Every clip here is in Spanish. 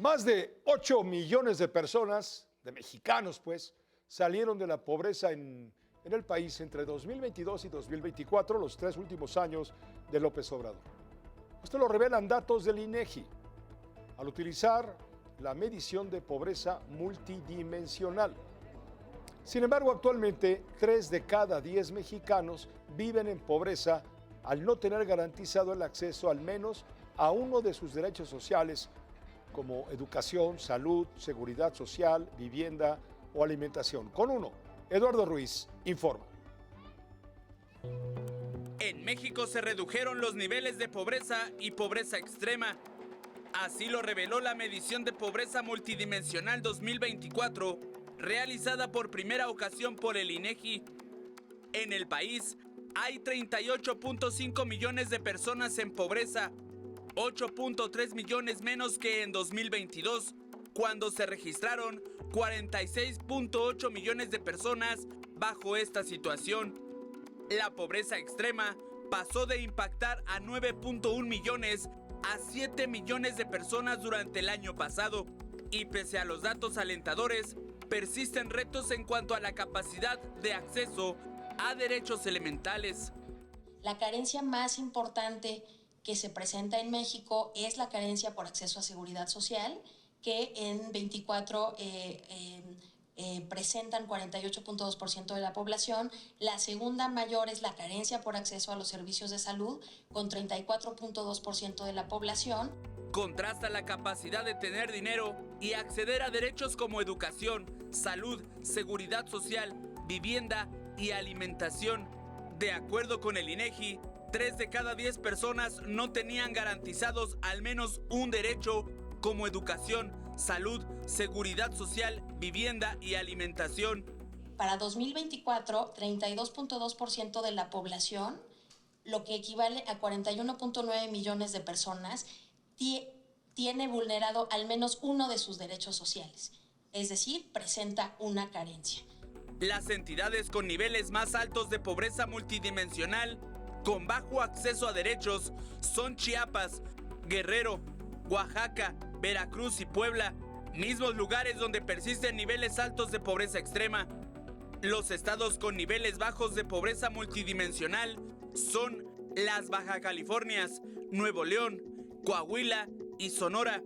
Más de 8 millones de personas, de mexicanos pues, salieron de la pobreza en el país entre 2022 y 2024, los 3 últimos años de López Obrador. Esto lo revelan datos del INEGI al utilizar la medición de pobreza multidimensional. Sin embargo, actualmente 3 de cada 10 mexicanos viven en pobreza al no tener garantizado el acceso al menos a uno de sus derechos sociales como educación, salud, seguridad social, vivienda o alimentación. Con uno, Eduardo Ruiz informa. En México se redujeron los niveles de pobreza y pobreza extrema. Así lo reveló la medición de pobreza multidimensional 2024, realizada por primera ocasión por el INEGI. En el país hay 38.5 millones de personas en pobreza, 8.3 millones menos que en 2022, cuando se registraron 46.8 millones de personas bajo esta situación. La pobreza extrema pasó de impactar a 9.1 millones a 7 millones de personas durante el año pasado. Y pese a los datos alentadores, persisten retos en cuanto a la capacidad de acceso a derechos elementales. La carencia más importante que se presenta en México es la carencia por acceso a seguridad social, que en 24 presentan 48.2% de la población. La segunda mayor es la carencia por acceso a los servicios de salud, con 34.2% de la población. Contrasta la capacidad de tener dinero y acceder a derechos como educación, salud, seguridad social, vivienda y alimentación. De acuerdo con el INEGI, 3 de cada 10 personas no tenían garantizados al menos un derecho como educación, salud, seguridad social, vivienda y alimentación. Para 2024, 32.2% de la población, lo que equivale a 41.9 millones de personas, tiene vulnerado al menos uno de sus derechos sociales, es decir, presenta una carencia. Las entidades con niveles más altos de pobreza multidimensional, con bajo acceso a derechos, son Chiapas, Guerrero, Oaxaca, Veracruz y Puebla, mismos lugares donde persisten niveles altos de pobreza extrema. Los estados con niveles bajos de pobreza multidimensional son las Baja Californias, Nuevo León, Coahuila y Sonora.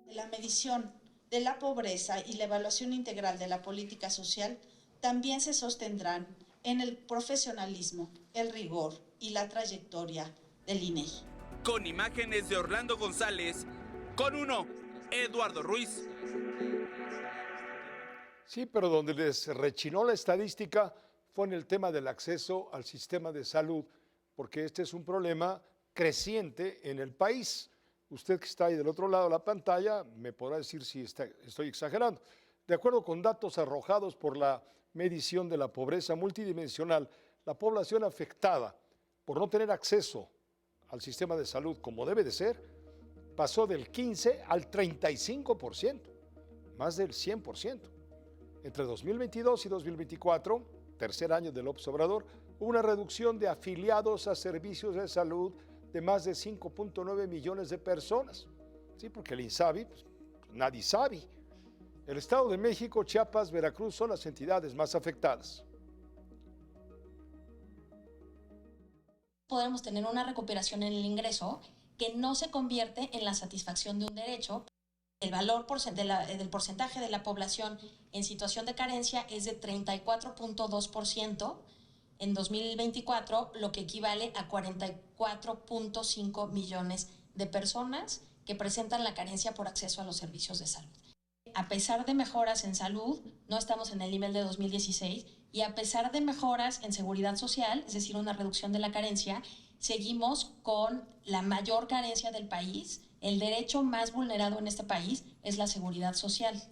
La medición de la pobreza y la evaluación integral de la política social también se sostendrán en el profesionalismo, el rigor y la trayectoria del INEGI. Con imágenes de Orlando González, con uno, Eduardo Ruiz. Sí, pero donde les rechinó la estadística fue en el tema del acceso al sistema de salud, porque este es un problema creciente en el país. Usted que está ahí del otro lado de la pantalla me podrá decir si estoy exagerando. De acuerdo con datos arrojados por la medición de la pobreza multidimensional, la población afectada por no tener acceso al sistema de salud como debe de ser, pasó del 15 al 35%, más del 100%. Entre 2022 y 2024, tercer año de López Obrador, hubo una reducción de afiliados a servicios de salud de más de 5.9 millones de personas. Sí, porque el INSABI, pues, nadie sabe. El Estado de México, Chiapas, Veracruz son las entidades más afectadas. Podremos tener una recuperación en el ingreso que no se convierte en la satisfacción de un derecho. El valor del porcentaje de la población en situación de carencia es de 34.2% en 2024, lo que equivale a 44.5 millones de personas que presentan la carencia por acceso a los servicios de salud. A pesar de mejoras en salud, no estamos en el nivel de 2016, y a pesar de mejoras en seguridad social, es decir, una reducción de la carencia, seguimos con la mayor carencia del país. El derecho más vulnerado en este país es la seguridad social.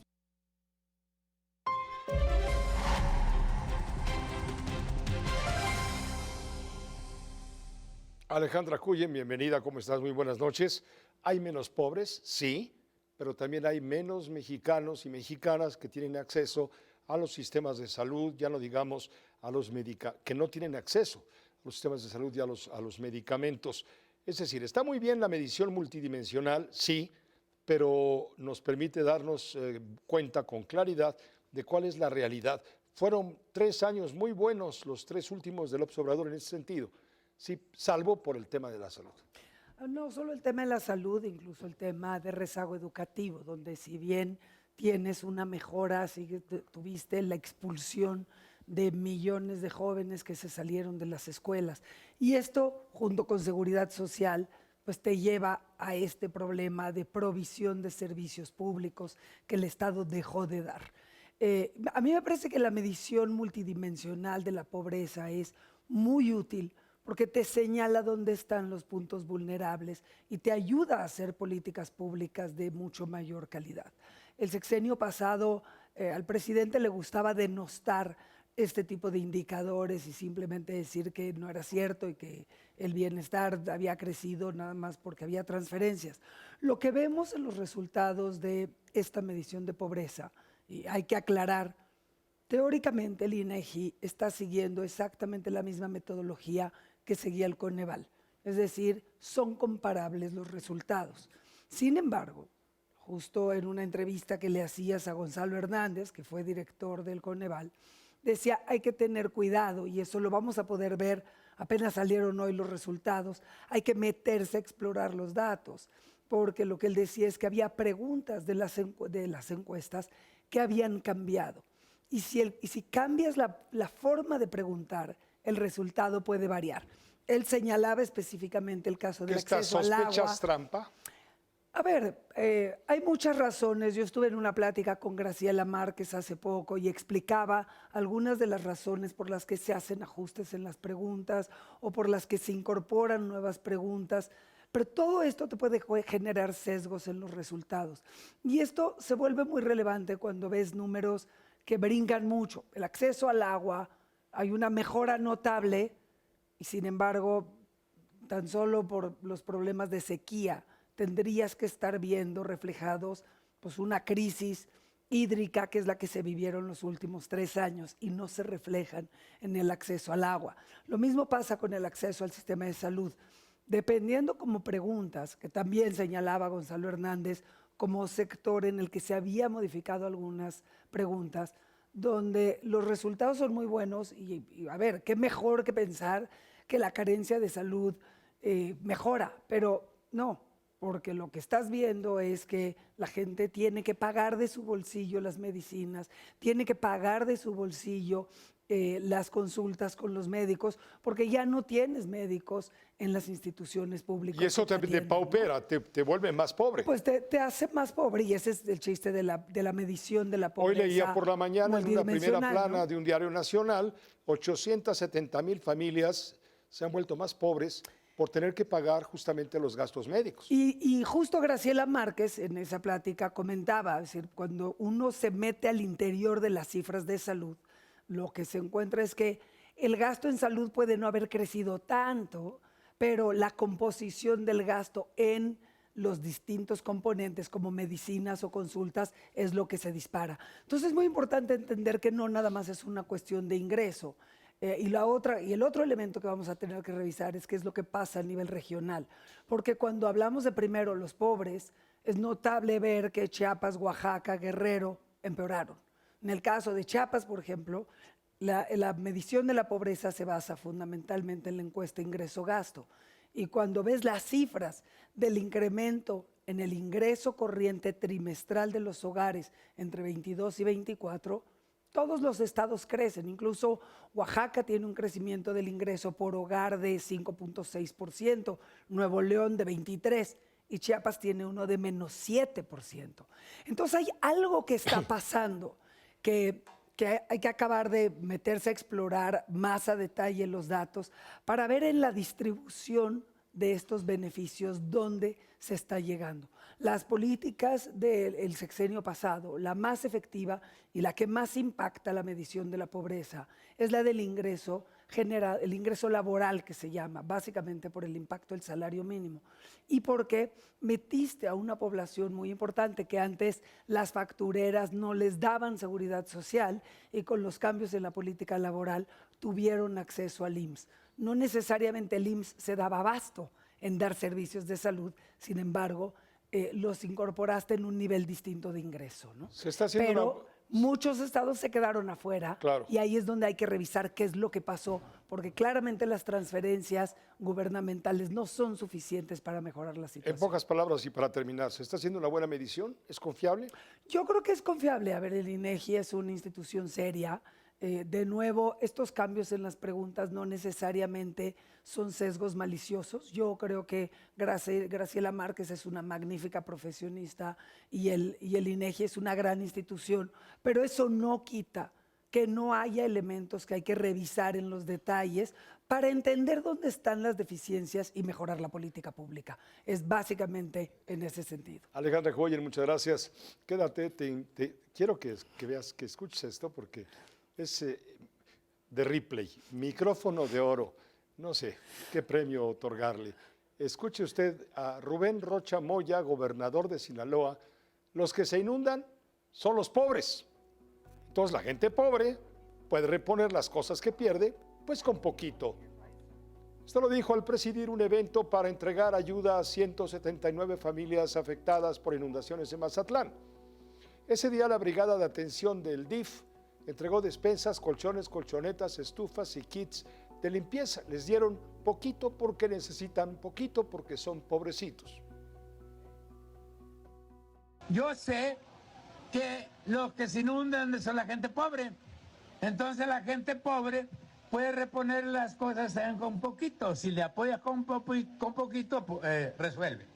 Alejandra Cuyen, bienvenida, ¿cómo estás? Muy buenas noches. ¿Hay menos pobres? Sí, pero también hay menos mexicanos y mexicanas que tienen acceso a los sistemas de salud, ya no digamos a los que no tienen acceso a los sistemas de salud y a los medicamentos. Es decir, está muy bien la medición multidimensional, sí, pero nos permite darnos cuenta con claridad de cuál es la realidad. Fueron 3 años muy buenos los 3 últimos de López Obrador en ese sentido, sí, salvo por el tema de la salud. No solo el tema de la salud, incluso el tema de rezago educativo, donde si bien tienes una mejora, tuviste la expulsión de millones de jóvenes que se salieron de las escuelas. Y esto, junto con seguridad social, pues te lleva a este problema de provisión de servicios públicos que el Estado dejó de dar. A mí me parece que la medición multidimensional de la pobreza es muy útil porque te señala dónde están los puntos vulnerables y te ayuda a hacer políticas públicas de mucho mayor calidad. El sexenio pasado al presidente le gustaba denostar este tipo de indicadores y simplemente decir que no era cierto y que el bienestar había crecido nada más porque había transferencias. Lo que vemos en los resultados de esta medición de pobreza, y hay que aclarar, teóricamente el INEGI está siguiendo exactamente la misma metodología que seguía el Coneval, es decir, son comparables los resultados. Sin embargo, justo en una entrevista que le hacías a Gonzalo Hernández, que fue director del Coneval, decía, hay que tener cuidado y eso lo vamos a poder ver, apenas salieron hoy los resultados, hay que meterse a explorar los datos, porque lo que él decía es que había preguntas de las encuestas que habían cambiado. Y si cambias la forma de preguntar, el resultado puede variar. Él señalaba específicamente el caso del acceso al agua. ¿Sospechas trampa? A ver, hay muchas razones. Yo estuve en una plática con Graciela Márquez hace poco y explicaba algunas de las razones por las que se hacen ajustes en las preguntas o por las que se incorporan nuevas preguntas. Pero todo esto te puede generar sesgos en los resultados. Y esto se vuelve muy relevante cuando ves números que brincan mucho. El acceso al agua, hay una mejora notable y sin embargo, tan solo por los problemas de sequía, tendrías que estar viendo reflejados pues, una crisis hídrica que es la que se vivieron los últimos 3 años y no se reflejan en el acceso al agua. Lo mismo pasa con el acceso al sistema de salud. Dependiendo como preguntas, que también señalaba Gonzalo Hernández como sector en el que se había modificado algunas preguntas, donde los resultados son muy buenos y a ver, qué mejor que pensar que la carencia de salud mejora, pero no, porque lo que estás viendo es que la gente tiene que pagar de su bolsillo las medicinas, tiene que pagar de su bolsillo las consultas con los médicos, porque ya no tienes médicos en las instituciones públicas. Y eso te paupera, ¿no? te vuelve más pobre. Pues te hace más pobre y ese es el chiste de la medición de la pobreza. Hoy leía por la mañana en una primera plana, ¿no?, de un diario nacional, 870,000 familias se han vuelto más pobres por tener que pagar justamente los gastos médicos. Y justo Graciela Márquez en esa plática comentaba, es decir, cuando uno se mete al interior de las cifras de salud, lo que se encuentra es que el gasto en salud puede no haber crecido tanto, pero la composición del gasto en los distintos componentes como medicinas o consultas es lo que se dispara. Entonces es muy importante entender que no nada más es una cuestión de ingreso. Y el otro elemento que vamos a tener que revisar es qué es lo que pasa a nivel regional. Porque cuando hablamos de primero los pobres, es notable ver que Chiapas, Oaxaca, Guerrero empeoraron. En el caso de Chiapas, por ejemplo, la medición de la pobreza se basa fundamentalmente en la encuesta ingreso-gasto. Y cuando ves las cifras del incremento en el ingreso corriente trimestral de los hogares entre 22 y 24, todos los estados crecen. Incluso Oaxaca tiene un crecimiento del ingreso por hogar de 5.6%, Nuevo León de 23%. Y Chiapas tiene uno de menos 7%. Entonces hay algo que está pasando que hay que acabar de meterse a explorar más a detalle los datos para ver en la distribución de estos beneficios dónde se está llegando. Las políticas del sexenio pasado, la más efectiva y la que más impacta la medición de la pobreza es la del ingreso general, el ingreso laboral que se llama, básicamente por el impacto del salario mínimo. Y porque metiste a una población muy importante que antes las factureras no les daban seguridad social y con los cambios en la política laboral tuvieron acceso al IMSS. No necesariamente el IMSS se daba abasto en dar servicios de salud, sin embargo, los incorporaste en un nivel distinto de ingreso, ¿no? Se está haciendo Pero muchos estados se quedaron afuera, Claro. y ahí es donde hay que revisar qué es lo que pasó, porque claramente las transferencias gubernamentales no son suficientes para mejorar la En situación. pocas palabras y para terminar, ¿se está haciendo una buena medición? ¿Es confiable? Yo creo que es confiable. A ver, el INEGI es una institución seria. De nuevo, estos cambios en las preguntas no necesariamente son sesgos maliciosos. Yo creo que Graciela Márquez es una magnífica profesionista y el INEGI es una gran institución, pero eso no quita que no haya elementos que hay que revisar en los detalles para entender dónde están las deficiencias y mejorar la política pública. Es básicamente en ese sentido. Alejandra Joyen, muchas gracias. Quédate, quiero que veas, que escuches esto porque es de Ripley, micrófono de oro. No sé qué premio otorgarle. Escuche usted a Rubén Rocha Moya, gobernador de Sinaloa. Los que se inundan son los pobres. Entonces la gente pobre puede reponer las cosas que pierde, pues con poquito. Esto lo dijo al presidir un evento para entregar ayuda a 179 familias afectadas por inundaciones en Mazatlán. Ese día la Brigada de Atención del DIF entregó despensas, colchones, colchonetas, estufas y kits de limpieza. Les dieron poquito porque necesitan poquito, porque son pobrecitos. Yo sé que los que se inundan son la gente pobre. Entonces la gente pobre puede reponer las cosas con poquito. Si le apoyas con poquito, resuelve.